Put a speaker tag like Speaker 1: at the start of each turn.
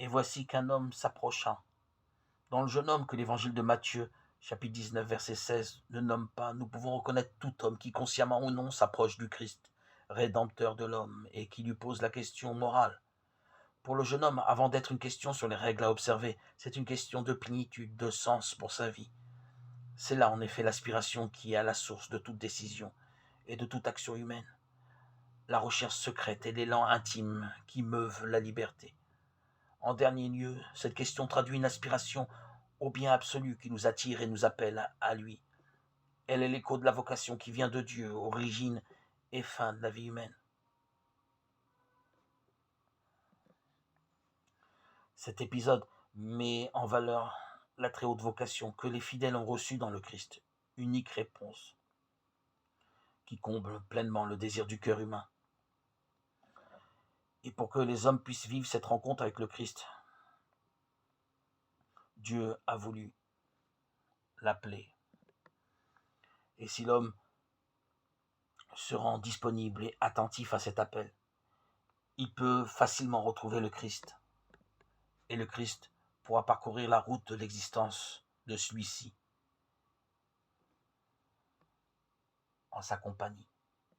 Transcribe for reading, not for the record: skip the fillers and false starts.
Speaker 1: Et voici qu'un homme s'approcha. Dans le jeune homme que l'évangile de Matthieu, chapitre 19, verset 16, ne nomme pas, nous pouvons reconnaître tout homme qui, consciemment ou non, s'approche du Christ, rédempteur de l'homme, et qui lui pose la question morale. Pour le jeune homme, avant d'être une question sur les règles à observer, c'est une question de plénitude, de sens pour sa vie. C'est là, en effet, l'aspiration qui est à la source de toute décision et de toute action humaine. La recherche secrète et l'élan intime qui meuvent la liberté. En dernier lieu, cette question traduit une aspiration au bien absolu qui nous attire et nous appelle à lui. Elle est l'écho de la vocation qui vient de Dieu, origine et fin de la vie humaine. Cet épisode met en valeur la très haute vocation que les fidèles ont reçue dans le Christ, unique réponse qui comble pleinement le désir du cœur humain. Et pour que les hommes puissent vivre cette rencontre avec le Christ, Dieu a voulu l'appeler. Et si l'homme se rend disponible et attentif à cet appel, il peut facilement retrouver le Christ. Et le Christ pourra parcourir la route de l'existence de celui-ci en sa compagnie.